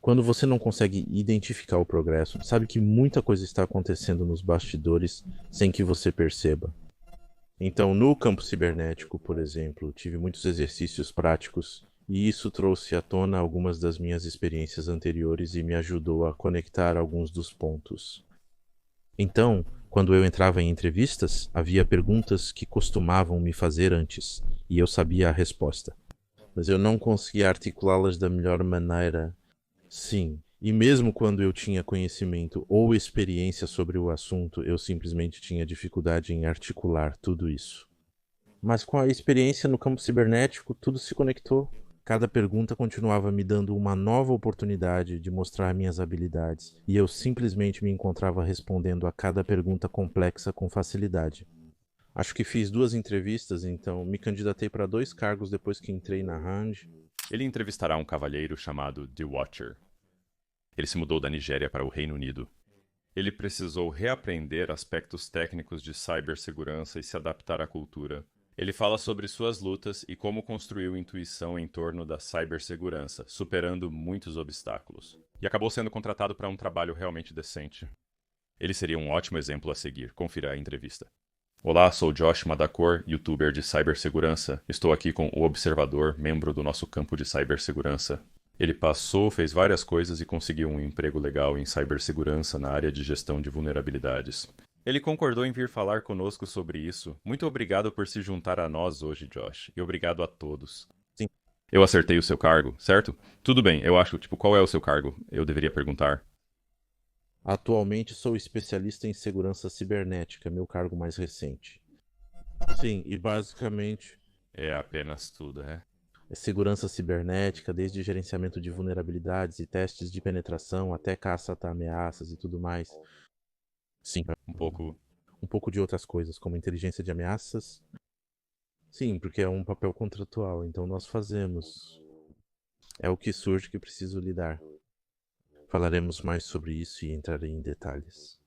Quando você não consegue identificar o progresso, sabe que muita coisa está acontecendo nos bastidores sem que você perceba. Então, no campo cibernético, por exemplo, tive muitos exercícios práticos e isso trouxe à tona algumas das minhas experiências anteriores e me ajudou a conectar alguns dos pontos. Então, quando eu entrava em entrevistas, havia perguntas que costumavam me fazer antes e eu sabia a resposta, mas eu não conseguia articulá-las da melhor maneira. Sim, e mesmo quando eu tinha conhecimento ou experiência sobre o assunto, eu simplesmente tinha dificuldade em articular tudo isso. Mas com a experiência no campo cibernético, tudo se conectou. Cada pergunta continuava me dando uma nova oportunidade de mostrar minhas habilidades, e eu simplesmente me encontrava respondendo a cada pergunta complexa com facilidade. Acho que fiz 2 entrevistas, então me candidatei para 2 cargos depois que entrei na Rand. Ele entrevistará um cavalheiro chamado The Watcher. Ele se mudou da Nigéria para o Reino Unido. Ele precisou reaprender aspectos técnicos de cibersegurança e se adaptar à cultura. Ele fala sobre suas lutas e como construiu intuição em torno da cibersegurança, superando muitos obstáculos. E acabou sendo contratado para um trabalho realmente decente. Ele seria um ótimo exemplo a seguir. Confira a entrevista. Olá, sou Josh Madakor, youtuber de cibersegurança. Estou aqui com o Observador, membro do nosso campo de cibersegurança. Ele passou, fez várias coisas e conseguiu um emprego legal em cibersegurança na área de gestão de vulnerabilidades. Ele concordou em vir falar conosco sobre isso. Muito obrigado por se juntar a nós hoje, Josh. E obrigado a todos. Sim. Eu acertei o seu cargo, certo? Tudo bem, eu acho, qual é o seu cargo? Eu deveria perguntar. Atualmente sou especialista em segurança cibernética, meu cargo mais recente. Sim, e basicamente É apenas tudo, é? é segurança cibernética, desde gerenciamento de vulnerabilidades e testes de penetração até caça a ameaças e tudo mais. Sim, Um pouco. um pouco de outras coisas, como inteligência de ameaças. Sim, porque é um papel contratual, então nós fazemos. É o que surge que preciso lidar. Falaremos mais sobre isso e entrarei em detalhes.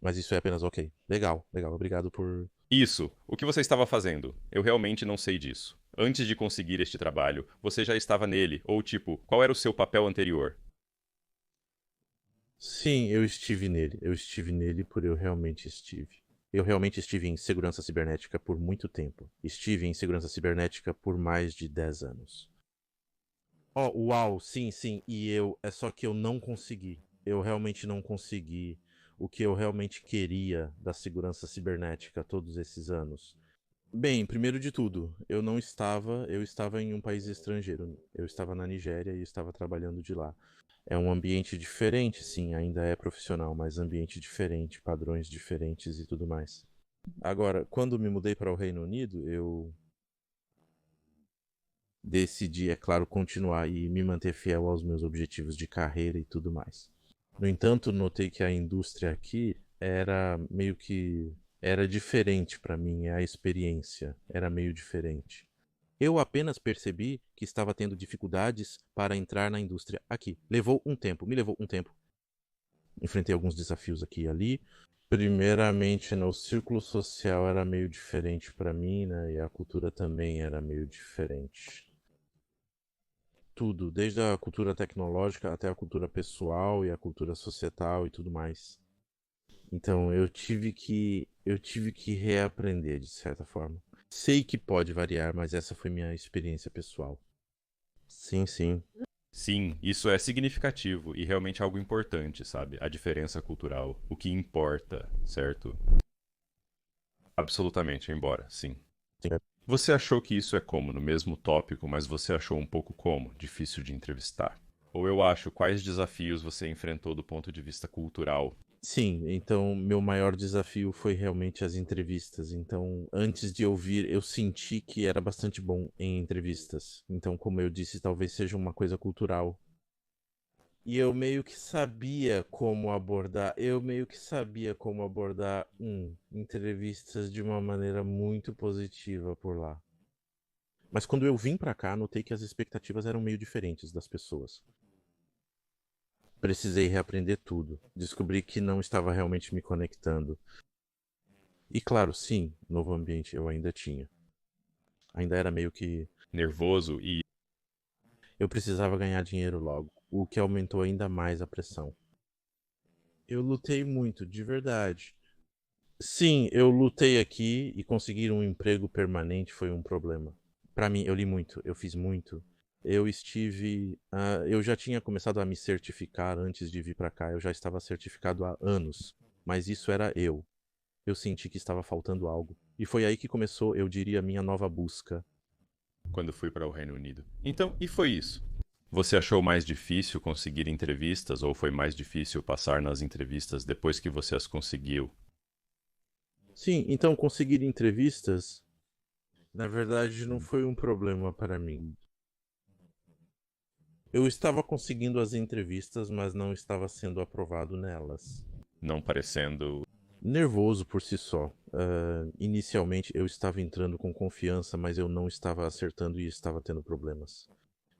Mas isso é apenas ok. Legal, legal. Obrigado por. Isso, o que você estava fazendo? Eu realmente não sei disso. Antes de conseguir este trabalho, você já estava nele, ou qual era o seu papel anterior? Sim, eu estive nele. Eu estive nele por eu realmente estive. Eu realmente estive em segurança cibernética por muito tempo. Estive em segurança cibernética por mais de 10 anos. Oh, uau, sim, sim. E eu. É só que eu não consegui. Eu realmente não consegui o que eu realmente queria da segurança cibernética todos esses anos. Bem, primeiro de tudo, eu estava em um país estrangeiro. Eu estava na Nigéria e estava trabalhando de lá. É um ambiente diferente, sim, ainda é profissional, mas ambiente diferente, padrões diferentes e tudo mais. Agora, quando me mudei para o Reino Unido, eu decidi, é claro, continuar e me manter fiel aos meus objetivos de carreira e tudo mais. No entanto, notei que a indústria aqui era meio que era diferente para mim, a experiência era meio diferente. Eu apenas percebi que estava tendo dificuldades para entrar na indústria aqui. Levou um tempo, me levou um tempo. Enfrentei alguns desafios aqui e ali. Primeiramente, no círculo social era meio diferente para mim, né? E a cultura também era meio diferente. Tudo, desde a cultura tecnológica até a cultura pessoal e a cultura societal e tudo mais. Então eu tive que reaprender de certa forma. Sei que pode variar, mas essa foi minha experiência pessoal. Sim, sim. Sim, isso é significativo e realmente algo importante, sabe? A diferença cultural, o que importa, certo? Absolutamente, embora, sim. Sim. Você achou que isso é como no mesmo tópico, mas você achou um pouco como difícil de entrevistar? Ou eu acho quais desafios você enfrentou do ponto de vista cultural? Sim, então meu maior desafio foi realmente as entrevistas. Então, antes de ouvir, eu senti que era bastante bom em entrevistas. Então, como eu disse, talvez seja uma coisa cultural. E eu meio que sabia como abordar, entrevistas de uma maneira muito positiva por lá. Mas quando eu vim pra cá, notei que as expectativas eram meio diferentes das pessoas. Precisei reaprender tudo. Descobri que não estava realmente me conectando. E claro, sim, novo ambiente eu ainda tinha. Ainda era meio que Nervoso e eu precisava ganhar dinheiro logo. o que aumentou ainda mais a pressão. Eu lutei muito, de verdade. Sim, eu lutei aqui e conseguir um emprego permanente foi um problema. Para mim, eu li muito, eu fiz muito. Eu já tinha começado a me certificar antes de vir para cá, eu já estava certificado há anos, mas isso era eu. Eu senti que estava faltando algo. E foi aí que começou, eu diria, a minha nova busca. Quando fui para o Reino Unido. Então, e foi isso? Você achou mais difícil conseguir entrevistas ou foi mais difícil passar nas entrevistas depois que você as conseguiu? Sim, então conseguir entrevistas, na verdade, não foi um problema para mim. Eu estava conseguindo as entrevistas, mas não estava sendo aprovado nelas. Não parecendo. Nervoso por si só. Inicialmente eu estava entrando com confiança, mas eu não estava acertando e estava tendo problemas.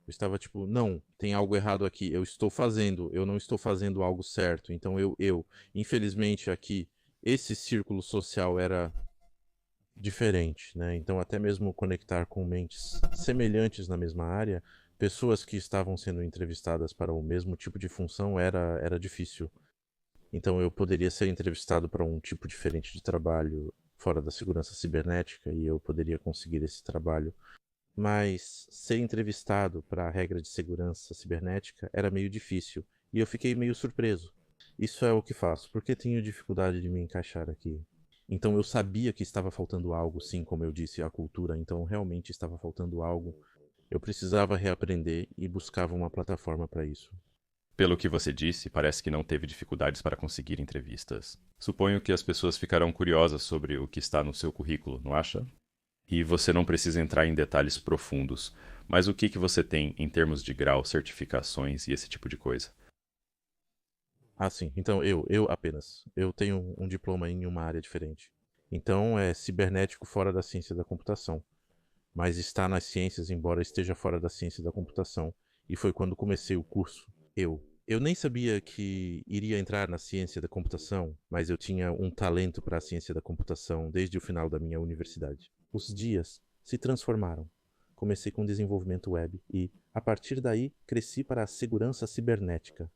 Eu estava tipo, não, tem algo errado aqui, eu não estou fazendo algo certo. Então infelizmente aqui, esse círculo social era diferente, né? Então até mesmo conectar com mentes semelhantes na mesma área, pessoas que estavam sendo entrevistadas para o mesmo tipo de função era difícil. Então eu poderia ser entrevistado para um tipo diferente de trabalho fora da segurança cibernética e eu poderia conseguir esse trabalho. Mas ser entrevistado para a regra de segurança cibernética era meio difícil e eu fiquei meio surpreso. Isso é o que faço, porque tenho dificuldade de me encaixar aqui. Então eu sabia que estava faltando algo, sim, como eu disse, a cultura, então realmente estava faltando algo. Eu precisava reaprender e buscava uma plataforma para isso. Pelo que você disse, parece que não teve dificuldades para conseguir entrevistas. Suponho que as pessoas ficarão curiosas sobre o que está no seu currículo, não acha? E você não precisa entrar em detalhes profundos, mas o que você tem em termos de grau, certificações e esse tipo de coisa? Ah, sim. Então eu apenas. Eu tenho um diploma em uma área diferente. Então é cibernético fora da ciência da computação. Mas está nas ciências, embora esteja fora da ciência da computação. E foi quando comecei o curso. Eu nem sabia que iria entrar na ciência da computação, mas eu tinha um talento para a ciência da computação desde o final da minha universidade. Os dias se transformaram. Comecei com desenvolvimento web e, a partir daí, cresci para a segurança cibernética.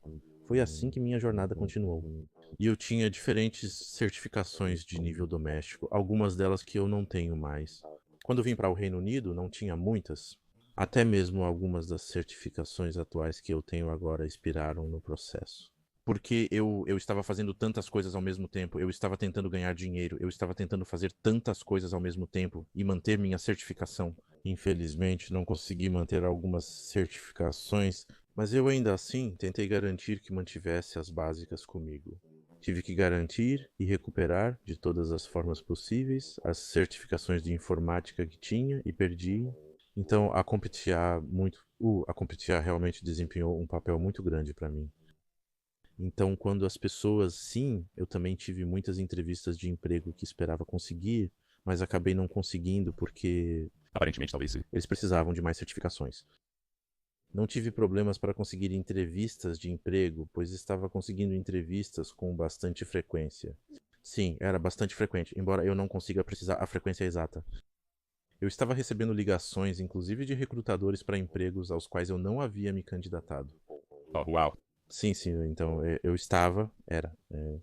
Foi assim que minha jornada continuou. E eu tinha diferentes certificações de nível doméstico, algumas delas que eu não tenho mais. Quando vim para o Reino Unido, não tinha muitas. Até mesmo algumas das certificações atuais que eu tenho agora expiraram no processo. Porque eu estava fazendo tantas coisas ao mesmo tempo, eu estava tentando ganhar dinheiro, eu estava tentando fazer tantas coisas ao mesmo tempo e manter minha certificação. Infelizmente, não consegui manter algumas certificações, mas eu ainda assim tentei garantir que mantivesse as básicas comigo. Tive que garantir e recuperar, de todas as formas possíveis, as certificações de informática que tinha e perdi. Então a CompTIA realmente desempenhou um papel muito grande para mim. Então, quando as pessoas, sim, eu também tive muitas entrevistas de emprego que esperava conseguir, mas acabei não conseguindo porque Aparentemente, talvez. eles precisavam de mais certificações. Não tive problemas para conseguir entrevistas de emprego, pois estava conseguindo entrevistas com bastante frequência. Sim, era bastante frequente, embora eu não consiga precisar a frequência exata. Eu estava recebendo ligações, inclusive de recrutadores para empregos aos quais eu não havia me candidatado. Oh, uau. Sim, sim, então eu estava,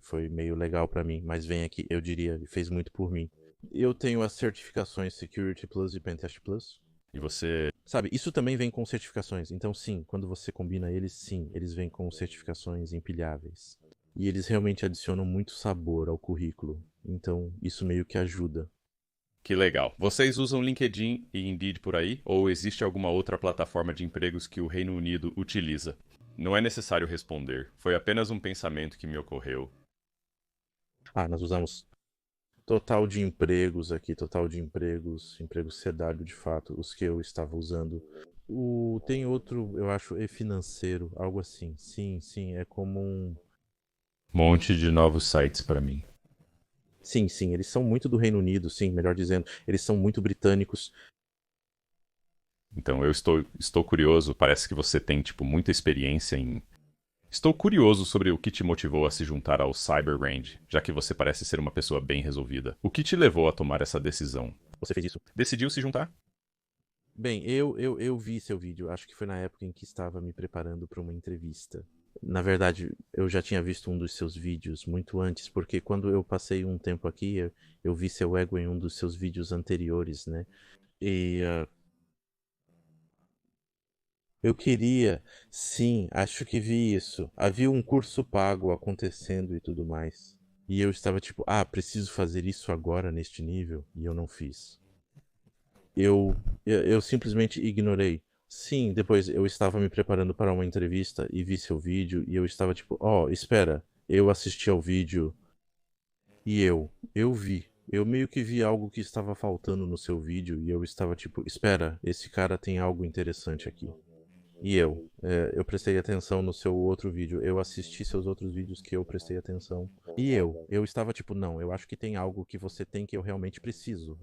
foi meio legal para mim, mas vem aqui, eu diria, fez muito por mim. Eu tenho as certificações Security Plus e Pentest Plus. E você. Sabe, isso também vem com certificações. Então, sim, quando você combina eles, sim, eles vêm com certificações empilháveis. E eles realmente adicionam muito sabor ao currículo. Então, isso meio que ajuda. Que legal. Vocês usam LinkedIn e Indeed por aí? Ou existe alguma outra plataforma de empregos que o Reino Unido utiliza? Não é necessário responder. Foi apenas um pensamento que me ocorreu. Ah, nós usamos total de empregos aqui, total de empregos, emprego CW de fato, os que eu estava usando. Tem outro, eu acho, financeiro, algo assim. Sim, sim, é como um. Monte de novos sites para mim. Sim, sim, eles são muito do Reino Unido, sim, melhor dizendo, eles são muito britânicos. Então eu estou curioso. Parece que você tem, tipo, muita experiência em. Estou curioso sobre o que te motivou a se juntar ao Cyber Range, já que você parece ser uma pessoa bem resolvida. O que te levou a tomar essa decisão? Você fez isso? Decidiu se juntar? Bem, eu vi seu vídeo, acho que foi na época em que estava me preparando para uma entrevista. Na verdade, eu já tinha visto um dos seus vídeos muito antes, porque quando eu passei um tempo aqui, eu vi seu ego em um dos seus vídeos anteriores, né? E eu queria, sim, acho que vi isso. Havia um curso pago acontecendo e tudo mais. E eu estava tipo, preciso fazer isso agora neste nível, e eu não fiz. Eu simplesmente ignorei. Sim, depois eu estava me preparando para uma entrevista e vi seu vídeo e eu estava tipo, espera, eu assisti ao vídeo e eu vi. Eu meio que vi algo que estava faltando no seu vídeo e eu estava tipo, espera, esse cara tem algo interessante aqui. E eu prestei atenção no seu outro vídeo, eu assisti seus outros vídeos que eu prestei atenção. E eu estava tipo, não, eu acho que tem algo que você tem que eu realmente preciso.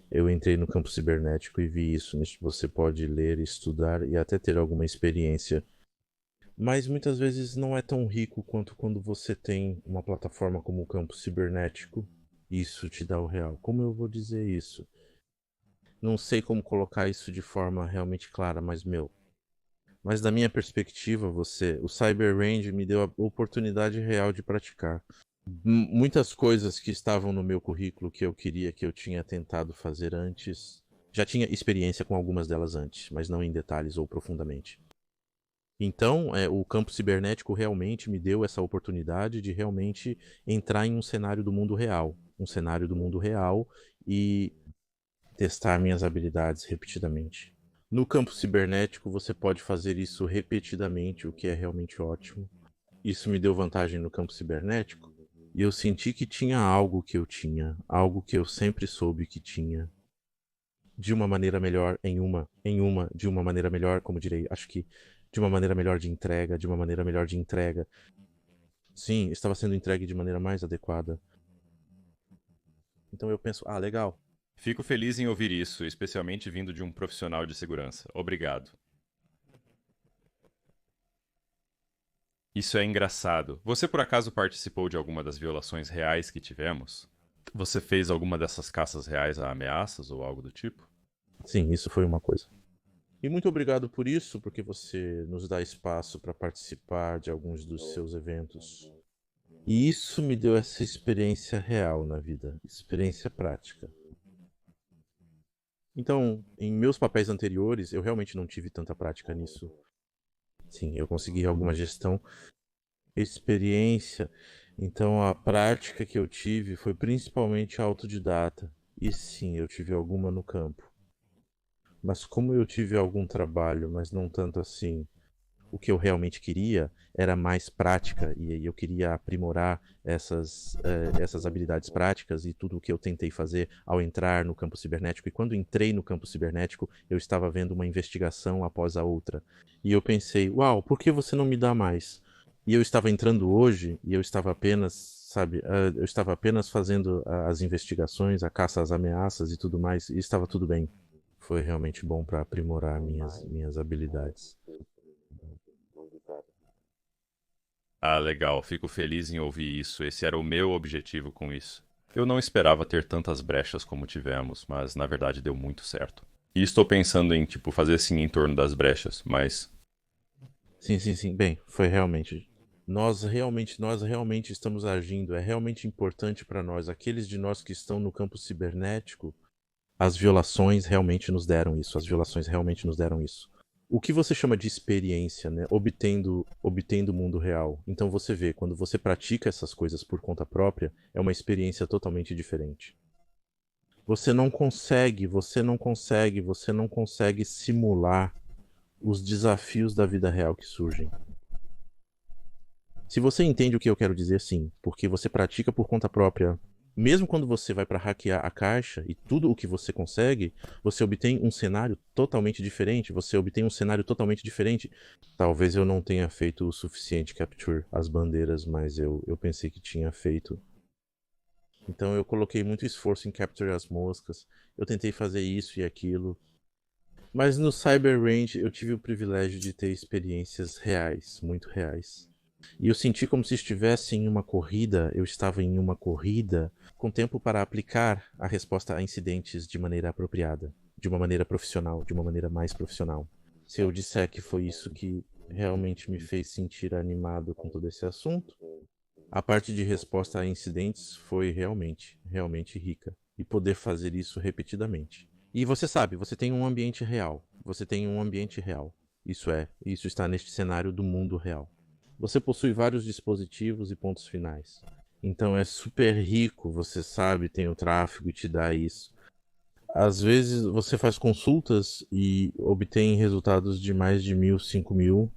Eu entrei no campo cibernético e vi isso. Você pode ler, estudar e até ter alguma experiência. Mas muitas vezes não é tão rico quanto quando você tem uma plataforma como o campo cibernético. Isso te dá o real. Como eu vou dizer isso? Não sei como colocar isso de forma realmente clara, mas da minha perspectiva, o Cyber Range me deu a oportunidade real de praticar. Muitas coisas que estavam no meu currículo que eu queria que eu tinha tentado fazer antes. Já tinha experiência com algumas delas antes, mas não em detalhes ou profundamente. Então, o campo cibernético realmente me deu essa oportunidade de realmente entrar em um cenário do mundo real. Um cenário do mundo real e testar minhas habilidades repetidamente. No campo cibernético, você pode fazer isso repetidamente, o que é realmente ótimo. Isso me deu vantagem no campo cibernético. E eu senti que tinha algo que eu tinha, algo que eu sempre soube que tinha, de uma maneira melhor, de uma maneira melhor, como direi, acho que de uma maneira melhor de entrega, de uma maneira melhor de entrega. Sim, estava sendo entregue de maneira mais adequada. Então eu penso, legal. Fico feliz em ouvir isso, especialmente vindo de um profissional de segurança. Obrigado. Isso é engraçado. Você por acaso participou de alguma das violações reais que tivemos? Você fez alguma dessas caças reais a ameaças ou algo do tipo? Sim, isso foi uma coisa. E muito obrigado por isso, porque você nos dá espaço para participar de alguns dos seus eventos. E isso me deu essa experiência real na vida, experiência prática. Então, em meus papéis anteriores, eu realmente não tive tanta prática nisso. Sim, eu consegui alguma gestão, experiência. Então, a prática que eu tive foi principalmente autodidata. E sim, eu tive alguma no campo. Mas como eu tive algum trabalho, mas não tanto assim, o que eu realmente queria era mais prática e eu queria aprimorar essas habilidades práticas e tudo o que eu tentei fazer ao entrar no campo cibernético. E quando entrei no campo cibernético, eu estava vendo uma investigação após a outra. E eu pensei, uau, por que você não me dá mais? E eu estava entrando hoje e eu estava apenas, sabe, eu estava apenas fazendo as investigações, a caça às ameaças e tudo mais, e estava tudo bem. Foi realmente bom para aprimorar minhas habilidades. Ah, legal. Fico feliz em ouvir isso. Esse era o meu objetivo com isso. Eu não esperava ter tantas brechas como tivemos, mas na verdade deu muito certo. E estou pensando em, tipo, fazer sim em torno das brechas, mas Sim, sim, sim. Bem, foi realmente. Nós realmente estamos agindo. É realmente importante para nós, aqueles de nós que estão no campo cibernético, as violações realmente nos deram isso. As violações realmente nos deram isso. O que você chama de experiência, né? Obtendo o mundo real. Então você vê, quando você pratica essas coisas por conta própria, é uma experiência totalmente diferente. Você não consegue simular os desafios da vida real que surgem. Se você entende o que eu quero dizer, sim, porque você pratica por conta própria, mesmo quando você vai para hackear a caixa e tudo o que você consegue, você obtém um cenário totalmente diferente. Você obtém um cenário totalmente diferente. Talvez eu não tenha feito o suficiente capture as bandeiras, mas eu pensei que tinha feito. Então eu coloquei muito esforço em capture as moscas. Eu tentei fazer isso e aquilo. Mas no Cyber Range eu tive o privilégio de ter experiências reais, muito reais. E eu senti como se estivesse em uma corrida, eu estava em uma corrida com tempo para aplicar a resposta a incidentes de maneira apropriada. de uma maneira profissional, de uma maneira mais profissional. Se eu disser que foi isso que realmente me fez sentir animado com todo esse assunto, a parte de resposta a incidentes foi realmente, realmente rica. E poder fazer isso repetidamente. E você sabe, você tem um ambiente real. Você tem um ambiente real. Isso está neste cenário do mundo real. Você possui vários dispositivos e pontos finais. Então é super rico, você sabe, tem o tráfego e te dá isso. Às vezes você faz consultas e obtém resultados de mais de 1.000, 5.000.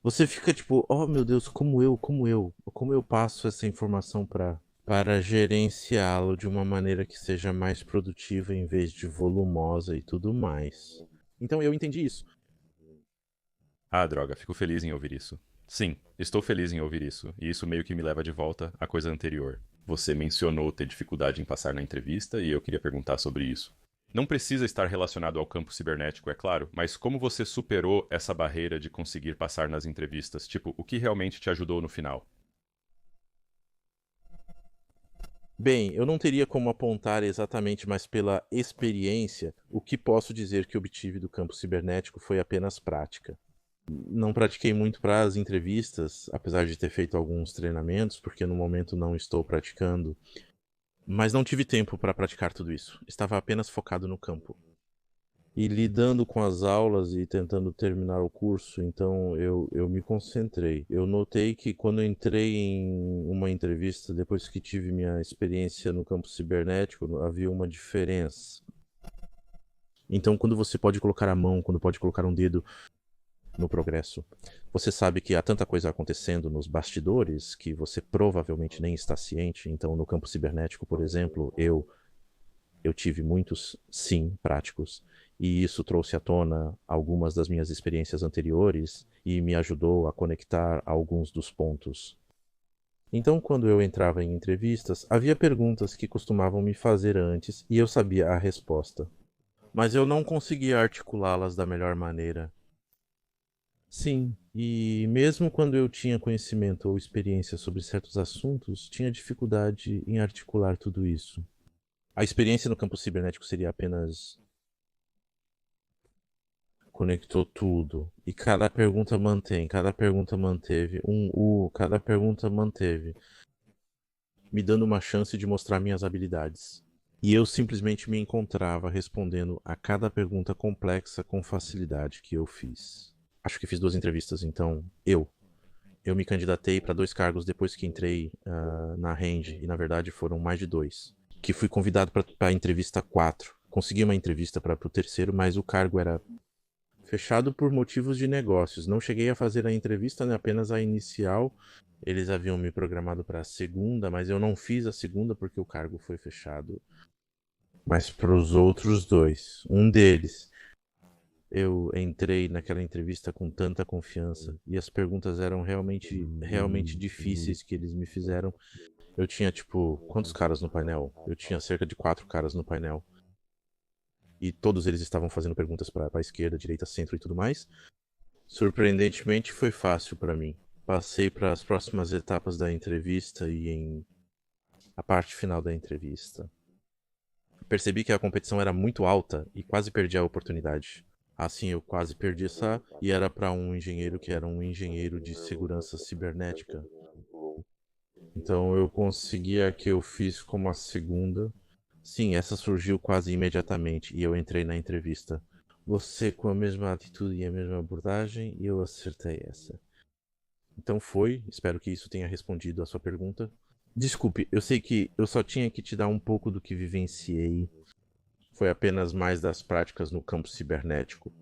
Você fica tipo, oh meu Deus, como eu passo essa informação para gerenciá-lo de uma maneira que seja mais produtiva em vez de volumosa e tudo mais. Então eu entendi isso. Ah, droga, fico feliz em ouvir isso. Sim, estou feliz em ouvir isso, e isso meio que me leva de volta à coisa anterior. Você mencionou ter dificuldade em passar na entrevista e eu queria perguntar sobre isso. Não precisa estar relacionado ao campo cibernético, é claro, mas como você superou essa barreira de conseguir passar nas entrevistas? Tipo, o que realmente te ajudou no final? Bem, eu não teria como apontar exatamente, mas pela experiência, o que posso dizer que obtive do campo cibernético foi apenas prática. Não pratiquei muito para as entrevistas, apesar de ter feito alguns treinamentos, porque no momento não estou praticando, mas não tive tempo para praticar tudo isso. Estava apenas focado no campo. E lidando com as aulas e tentando terminar o curso, então eu me concentrei. Eu notei que quando eu entrei em uma entrevista, depois que tive minha experiência no campo cibernético, havia uma diferença. Então, quando você pode colocar a mão, quando pode colocar um dedo no progresso, você sabe que há tanta coisa acontecendo nos bastidores que você provavelmente nem está ciente. Então, no campo cibernético, por exemplo, eu tive muitos sim práticos, e isso trouxe à tona algumas das minhas experiências anteriores e me ajudou a conectar alguns dos pontos. Então, quando eu entrava em entrevistas, havia perguntas que costumavam me fazer antes e eu sabia a resposta, mas eu não conseguia articulá-las da melhor maneira. Sim, e mesmo quando eu tinha conhecimento ou experiência sobre certos assuntos, tinha dificuldade em articular tudo isso. A experiência no campo cibernético seria apenas conectou tudo. E cada pergunta manteve cada pergunta manteve, me dando uma chance de mostrar minhas habilidades. E eu simplesmente me encontrava respondendo a cada pergunta complexa com facilidade que eu fiz. Acho que fiz 2 entrevistas, então eu me candidatei para 2 cargos depois que entrei na Range, e na verdade foram mais de 2. Que fui convidado para a entrevista 4. Consegui uma entrevista para o terceiro, mas o cargo era fechado por motivos de negócios. Não cheguei a fazer a entrevista, né, apenas a inicial. Eles haviam me programado para a segunda, mas eu não fiz a segunda porque o cargo foi fechado. Mas para os outros 2, um deles, eu entrei naquela entrevista com tanta confiança e as perguntas eram realmente difíceis que eles me fizeram. Eu tinha, tipo, quantos caras no painel? Eu tinha cerca de 4 caras no painel. E todos eles estavam fazendo perguntas para a esquerda, direita, centro e tudo mais. Surpreendentemente foi fácil para mim. Passei para as próximas etapas da entrevista e em a parte final da entrevista. Percebi que a competição era muito alta e quase perdi a oportunidade. Assim, eu quase perdi essa e era para um engenheiro que era um engenheiro de segurança cibernética. Então eu consegui a que eu fiz como a segunda. Sim, essa surgiu quase imediatamente e eu entrei na entrevista. Você com a mesma atitude e a mesma abordagem e eu acertei essa. Então foi, espero que isso tenha respondido a sua pergunta. Desculpe, eu sei que eu só tinha que te dar um pouco do que vivenciei. Foi apenas mais das práticas no campo cibernético.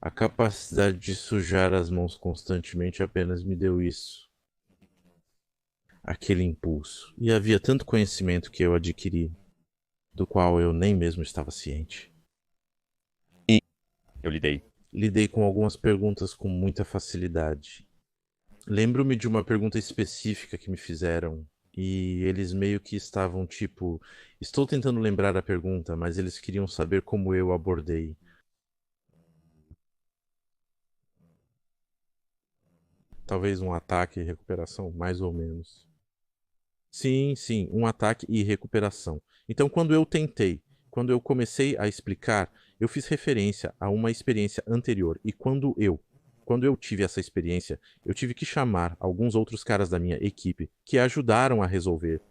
A capacidade de sujar as mãos constantemente apenas me deu isso. Aquele impulso. E havia tanto conhecimento que eu adquiri, do qual eu nem mesmo estava ciente. Eu lidei. Lidei com algumas perguntas com muita facilidade. Lembro-me de uma pergunta específica que me fizeram e eles meio que estavam tipo, estou tentando lembrar a pergunta, mas eles queriam saber como eu abordei. Talvez um ataque e recuperação, mais ou menos. Sim, sim, um ataque e recuperação. Então, quando eu comecei a explicar, eu fiz referência a uma experiência anterior. E quando eu tive essa experiência, eu tive que chamar alguns outros caras da minha equipe que ajudaram a resolver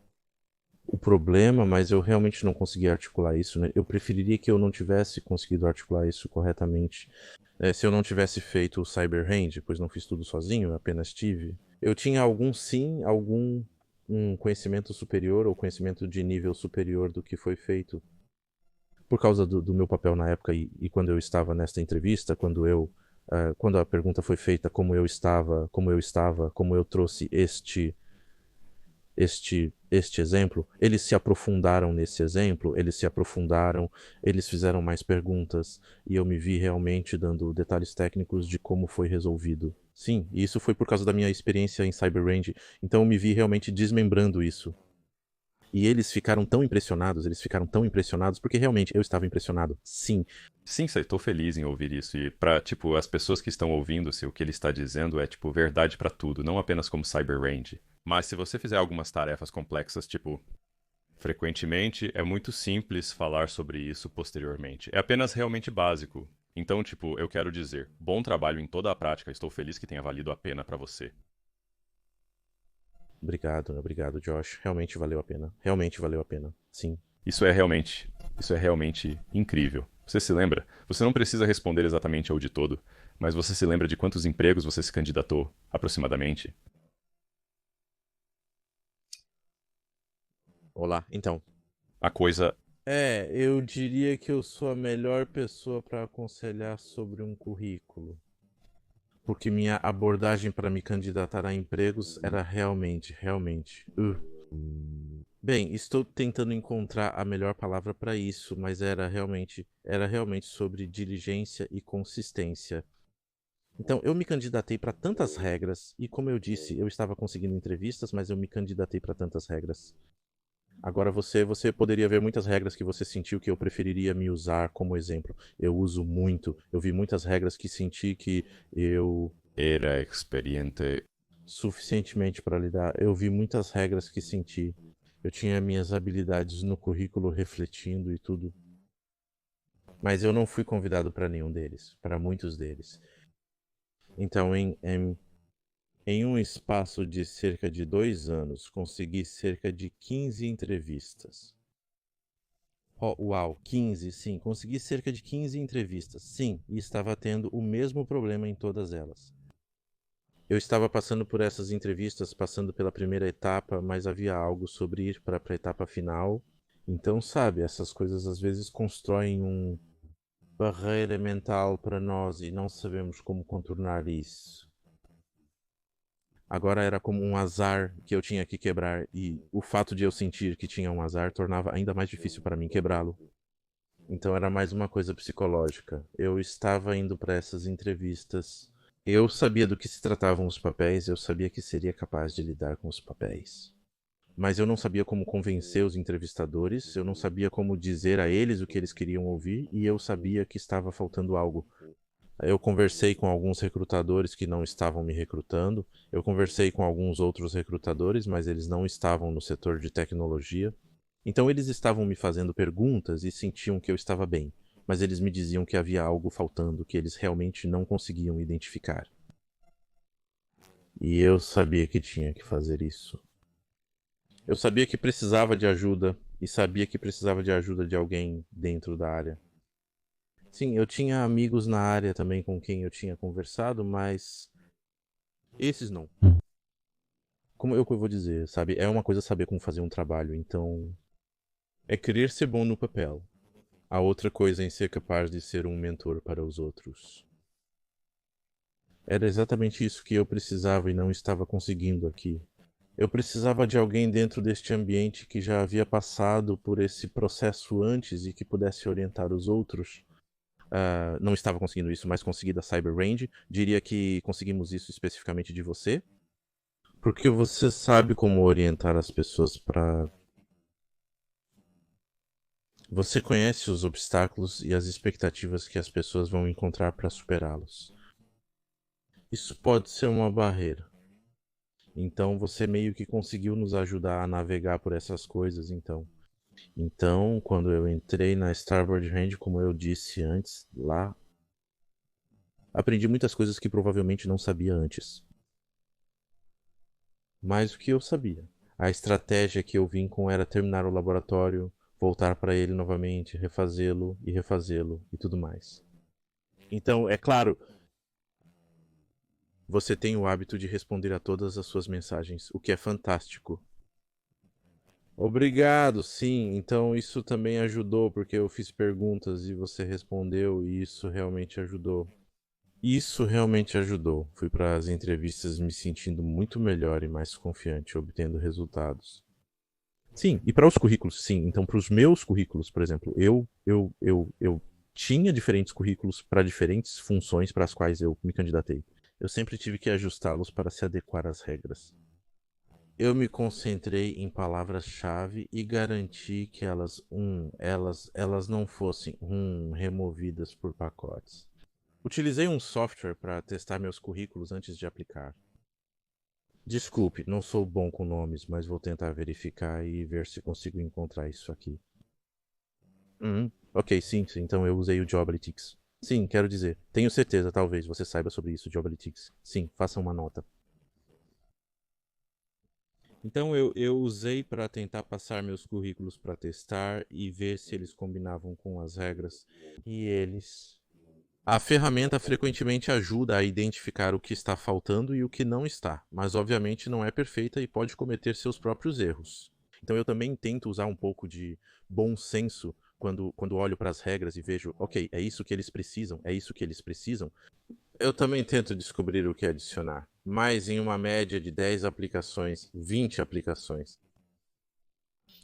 o problema, mas eu realmente não consegui articular isso, né? Eu preferiria que eu não tivesse conseguido articular isso corretamente. Se eu não tivesse feito o Cyber Range, pois não fiz tudo sozinho, eu apenas tive. Eu tinha algum um conhecimento superior ou conhecimento de nível superior do que foi feito por causa do meu papel na época e quando eu estava nesta entrevista, quando a pergunta foi feita como eu trouxe este exemplo, eles se aprofundaram nesse exemplo, eles fizeram mais perguntas e eu me vi realmente dando detalhes técnicos de como foi resolvido. Sim, e isso foi por causa da minha experiência em Cyber Range, então eu me vi realmente desmembrando isso. E eles ficaram tão impressionados, porque realmente eu estava impressionado. Sim. Sim, estou feliz em ouvir isso. E para, tipo, as pessoas que estão ouvindo, se o que ele está dizendo é, tipo, verdade para tudo, não apenas como Cyber Range. Mas se você fizer algumas tarefas complexas, tipo, frequentemente, é muito simples falar sobre isso posteriormente. É apenas realmente básico. Então, tipo, eu quero dizer, bom trabalho em toda a prática, estou feliz que tenha valido a pena para você. Obrigado, Josh. Realmente valeu a pena. Realmente valeu a pena. Sim. Isso é realmente incrível. Você se lembra? Você não precisa responder exatamente ao de todo, mas você se lembra de quantos empregos você se candidatou, aproximadamente? Olá, então. A coisa. Eu diria que eu sou a melhor pessoa para aconselhar sobre um currículo. Porque minha abordagem para me candidatar a empregos era realmente. Bem, estou tentando encontrar a melhor palavra para isso, mas era realmente sobre diligência e consistência. Então, eu me candidatei para tantas regras, e como eu disse, eu estava conseguindo entrevistas, mas eu me candidatei para tantas regras. Agora você poderia ver muitas regras que você sentiu que eu preferiria me usar como exemplo. Eu uso muito, eu vi muitas regras que senti que eu Era experiente. suficientemente para lidar. Eu vi muitas regras que senti. Eu tinha minhas habilidades no currículo refletindo e tudo. Mas eu não fui convidado para nenhum deles, para muitos deles. Então, em um espaço de cerca de 2 anos, consegui cerca de 15 entrevistas. Oh, uau, 15, sim, consegui cerca de 15 entrevistas, sim, e estava tendo o mesmo problema em todas elas. Eu estava passando por essas entrevistas, passando pela primeira etapa, mas havia algo sobre ir para a etapa final. Então, sabe, essas coisas às vezes constroem uma barreira mental para nós e não sabemos como contornar isso. Agora era como um azar que eu tinha que quebrar, e o fato de eu sentir que tinha um azar tornava ainda mais difícil para mim quebrá-lo. Então era mais uma coisa psicológica. Eu estava indo para essas entrevistas. Eu sabia do que se tratavam os papéis, eu sabia que seria capaz de lidar com os papéis. Mas eu não sabia como convencer os entrevistadores, eu não sabia como dizer a eles o que eles queriam ouvir, e eu sabia que estava faltando algo. Eu conversei com alguns recrutadores que não estavam me recrutando, eu conversei com alguns outros recrutadores, mas eles não estavam no setor de tecnologia. Então eles estavam me fazendo perguntas e sentiam que eu estava bem, mas eles me diziam que havia algo faltando que eles realmente não conseguiam identificar. E eu sabia que tinha que fazer isso. Eu sabia que precisava de ajuda e sabia que precisava de ajuda de alguém dentro da área. Sim, eu tinha amigos na área também com quem eu tinha conversado, mas esses não. Como eu vou dizer, sabe? É uma coisa saber como fazer um trabalho, então é querer ser bom no papel. A outra coisa é em ser capaz de ser um mentor para os outros. Era exatamente isso que eu precisava e não estava conseguindo aqui. Eu precisava de alguém dentro deste ambiente que já havia passado por esse processo antes e que pudesse orientar os outros. Não estava conseguindo isso, mas consegui da Cyber Range. Diria que conseguimos isso especificamente de você. Porque você sabe como orientar as pessoas para. Você conhece os obstáculos e as expectativas que as pessoas vão encontrar para superá-los. Isso pode ser uma barreira. Então você meio que conseguiu nos ajudar a navegar por essas coisas, então. Então, quando eu entrei na Starboard Hand, como eu disse antes, lá, aprendi muitas coisas que provavelmente não sabia antes. Mas o que eu sabia? A estratégia que eu vim com era terminar o laboratório, voltar para ele novamente, refazê-lo e tudo mais. Então, é claro, você tem o hábito de responder a todas as suas mensagens, o que é fantástico. Obrigado, sim. Então isso também ajudou, porque eu fiz perguntas e você respondeu, e isso realmente ajudou. Isso realmente ajudou. Fui para as entrevistas me sentindo muito melhor e mais confiante, obtendo resultados. Sim, e para os currículos, sim. Então, para os meus currículos, por exemplo, eu tinha diferentes currículos para diferentes funções para as quais eu me candidatei. Eu sempre tive que ajustá-los para se adequar às regras. Eu me concentrei em palavras-chave e garanti que elas não fossem removidas por pacotes. Utilizei um software para testar meus currículos antes de aplicar. Desculpe, não sou bom com nomes, mas vou tentar verificar e ver se consigo encontrar isso aqui. Ok, sim, sim, então eu usei o Jobalytics. Sim, quero dizer, tenho certeza, talvez você saiba sobre isso, Jobalytics. Sim, faça uma nota. Então eu usei para tentar passar meus currículos para testar e ver se eles combinavam com as regras. E eles. A ferramenta frequentemente ajuda a identificar o que está faltando e o que não está, mas obviamente não é perfeita e pode cometer seus próprios erros. Então eu também tento usar um pouco de bom senso quando olho para as regras e vejo, ok, é isso que eles precisam, é isso que eles precisam. Eu também tento descobrir o que adicionar, mas em uma média de 10 aplicações, 20 aplicações,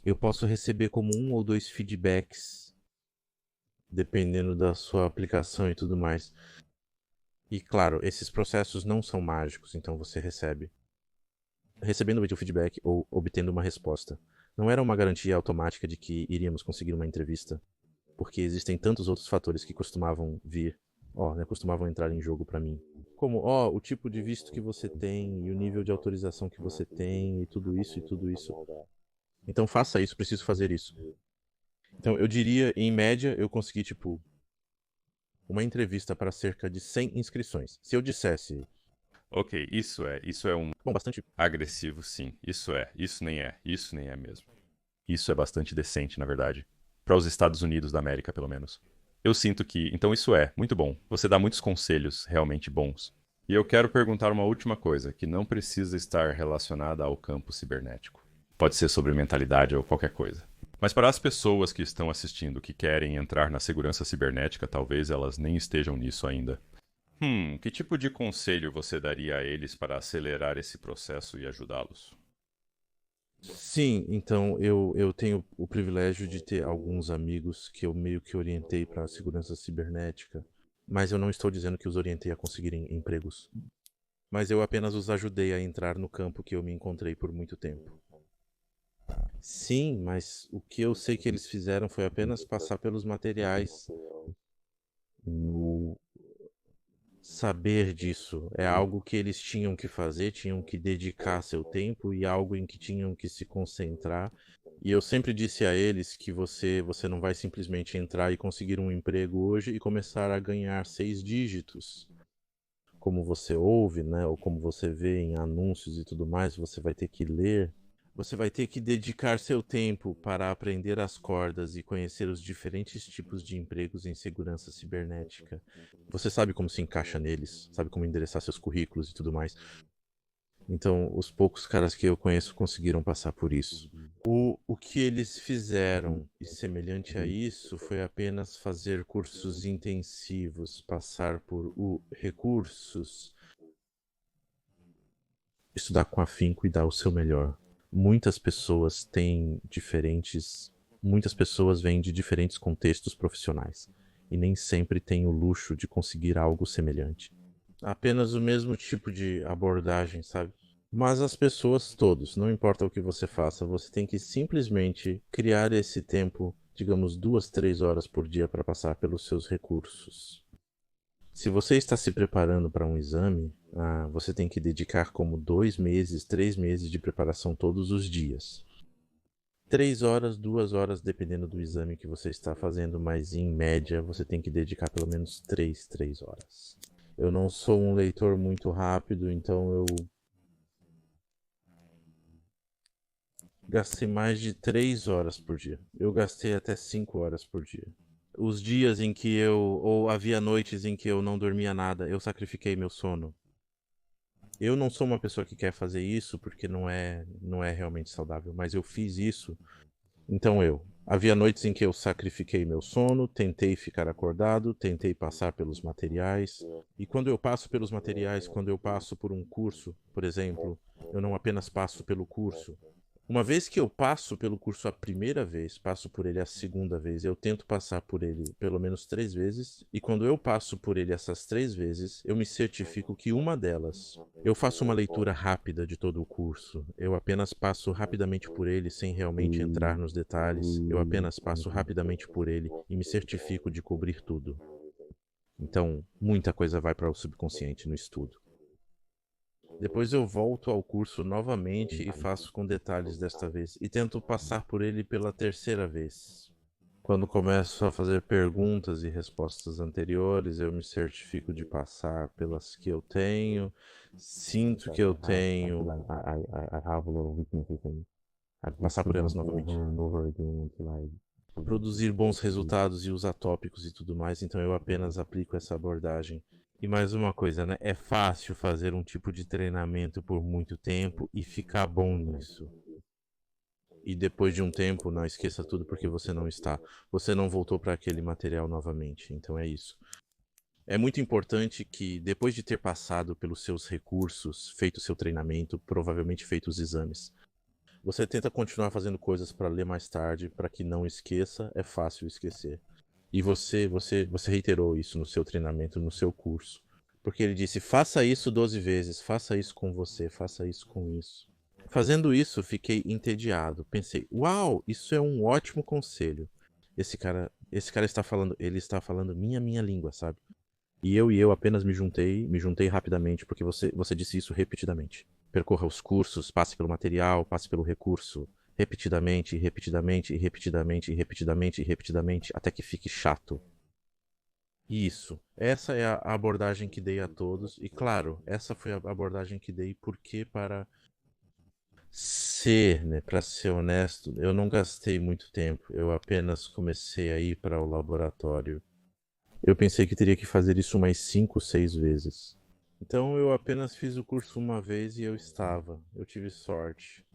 eu posso receber como um ou dois feedbacks, dependendo da sua aplicação e tudo mais. E claro, esses processos não são mágicos, então você recebe. Recebendo o feedback ou obtendo uma resposta. Não era uma garantia automática de que iríamos conseguir uma entrevista, porque existem tantos outros fatores que costumavam costumavam entrar em jogo para mim. Como, o tipo de visto que você tem e o nível de autorização que você tem e tudo isso e tudo isso. Então faça isso, preciso fazer isso. Então eu diria, em média, eu consegui, tipo, uma entrevista para cerca de 100 inscrições. Se eu dissesse, Ok, isso é um bom, bastante. agressivo, sim. Isso nem é mesmo. Isso é bastante decente, na verdade. Para os Estados Unidos da América, pelo menos. Eu sinto que, então isso é muito bom. Você dá muitos conselhos realmente bons. E eu quero perguntar uma última coisa, que não precisa estar relacionada ao campo cibernético. Pode ser sobre mentalidade ou qualquer coisa. Mas para as pessoas que estão assistindo que querem entrar na segurança cibernética, talvez elas nem estejam nisso ainda. Que tipo de conselho você daria a eles para acelerar esse processo e ajudá-los? Sim, então eu tenho o privilégio de ter alguns amigos que eu meio que orientei para a segurança cibernética, mas eu não estou dizendo que os orientei a conseguirem empregos. Mas eu apenas os ajudei a entrar no campo que eu me encontrei por muito tempo. Sim, mas o que eu sei que eles fizeram foi apenas passar pelos materiais. O saber disso é algo que eles tinham que fazer, tinham que dedicar seu tempo e algo em que tinham que se concentrar. E eu sempre disse a eles que você não vai simplesmente entrar e conseguir um emprego hoje e começar a ganhar 6 dígitos. Como você ouve, né, ou como você vê em anúncios e tudo mais, você vai ter que ler. Você vai ter que dedicar seu tempo para aprender as cordas e conhecer os diferentes tipos de empregos em segurança cibernética. Você sabe como se encaixa neles, sabe como endereçar seus currículos e tudo mais. Então, os poucos caras que eu conheço conseguiram passar por isso. O que eles fizeram, e semelhante a isso, foi apenas fazer cursos intensivos, passar por recursos, estudar com afinco e dar o seu melhor. Muitas pessoas têm diferentes. Muitas pessoas vêm de diferentes contextos profissionais e nem sempre têm o luxo de conseguir algo semelhante. Apenas o mesmo tipo de abordagem, sabe? Mas as pessoas, todos, não importa o que você faça, você tem que simplesmente criar esse tempo, digamos 2, 3 horas por dia para passar pelos seus recursos. Se você está se preparando para um exame, você tem que dedicar como 2 meses, 3 meses de preparação todos os dias. 3 horas, 2 horas, dependendo do exame que você está fazendo, mas em média você tem que dedicar pelo menos 3 horas. Eu não sou um leitor muito rápido, então eu gastei mais de 3 horas por dia. Eu gastei até 5 horas por dia. Os dias em que ou havia noites em que eu não dormia nada, eu sacrifiquei meu sono. Eu não sou uma pessoa que quer fazer isso porque não é realmente saudável, mas eu fiz isso. Então havia noites em que eu sacrifiquei meu sono, tentei ficar acordado, tentei passar pelos materiais. E quando eu passo pelos materiais, quando eu passo por um curso, por exemplo, eu não apenas passo pelo curso. Uma vez que eu passo pelo curso a primeira vez, passo por ele a segunda vez, eu tento passar por ele pelo menos 3 vezes, e quando eu passo por ele essas 3 vezes, eu me certifico que uma delas, eu faço uma leitura rápida de todo o curso, eu apenas passo rapidamente por ele sem realmente entrar nos detalhes, eu apenas passo rapidamente por ele e me certifico de cobrir tudo. Então, muita coisa vai para o subconsciente no estudo. Depois eu volto ao curso novamente e faço com detalhes desta vez, e tento passar por ele pela terceira vez. Quando começo a fazer perguntas e respostas anteriores, eu me certifico de passar pelas que eu tenho, sinto que eu tenho, passar por elas novamente. Produzir bons resultados e usar tópicos e tudo mais, então eu apenas aplico essa abordagem. E mais uma coisa, né? É fácil fazer um tipo de treinamento por muito tempo e ficar bom nisso. E depois de um tempo, não esqueça tudo porque você não está. Você não voltou para aquele material novamente. Então é isso. É muito importante que, depois de ter passado pelos seus recursos, feito seu treinamento, provavelmente feito os exames, você tenta continuar fazendo coisas para ler mais tarde, para que não esqueça. É fácil esquecer. E você reiterou isso no seu treinamento, no seu curso. Porque ele disse: faça isso 12 vezes, faça isso com você, faça isso com isso. Fazendo isso, fiquei entediado. Pensei: uau, isso é um ótimo conselho. Esse cara está falando, ele está falando minha língua, sabe? E eu apenas me juntei rapidamente, porque você disse isso repetidamente. Percorra os cursos, passe pelo material, passe pelo recurso, repetidamente, repetidamente, repetidamente, repetidamente, repetidamente, até que fique chato. Isso. Essa é a abordagem que dei a todos. E claro, essa foi a abordagem que dei porque para ser, né, para ser honesto, eu não gastei muito tempo. Eu apenas comecei a ir para o laboratório. Eu pensei que teria que fazer isso umas 5, 6 vezes. Então eu apenas fiz o curso uma vez e eu estava. Eu tive sorte.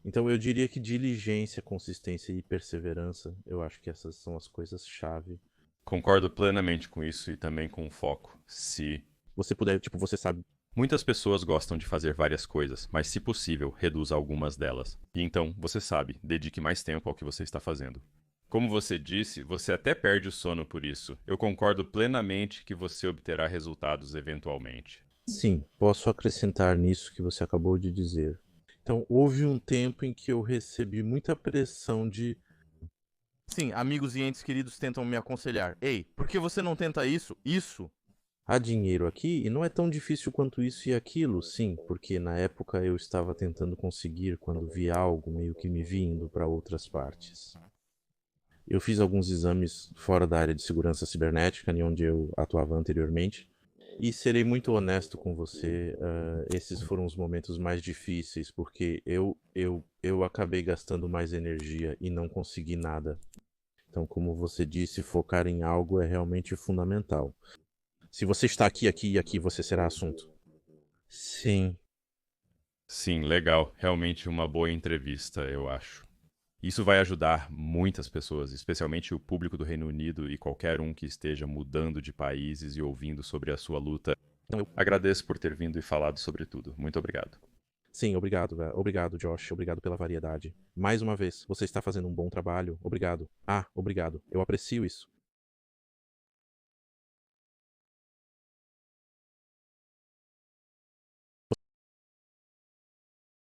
Então eu diria que diligência, consistência e perseverança, eu acho que essas são as coisas-chave. Concordo plenamente com isso e também com o foco. Se Você puder, tipo, você sabe. Muitas pessoas gostam de fazer várias coisas, mas se possível, reduza algumas delas. E então, você sabe, dedique mais tempo ao que você está fazendo. Como você disse, você até perde o sono por isso. Eu concordo plenamente que você obterá resultados eventualmente. Sim, posso acrescentar nisso que você acabou de dizer. Então, houve um tempo em que eu recebi muita pressão de. Sim, amigos e entes queridos tentam me aconselhar. Ei, por que você não tenta isso? Isso? Há dinheiro aqui e não é tão difícil quanto isso e aquilo, sim, porque na época eu estava tentando conseguir quando vi algo meio que me vindo para outras partes. Eu fiz alguns exames fora da área de segurança cibernética, onde eu atuava anteriormente, e serei muito honesto com você, esses foram os momentos mais difíceis, porque eu acabei gastando mais energia e não consegui nada. Então, como você disse, focar em algo é realmente fundamental. Se você está aqui, aqui e aqui, você será assunto. Sim, Sim, legal. Realmente uma boa entrevista, eu acho. Isso vai ajudar muitas pessoas, especialmente o público do Reino Unido e qualquer um que esteja mudando de países e ouvindo sobre a sua luta. então Agradeço por ter vindo e falado sobre tudo. Muito obrigado. sim, obrigado, obrigado, Josh, obrigado pela variedade. Mais uma vez, você está fazendo um bom trabalho, obrigado. Ah, obrigado, eu aprecio isso.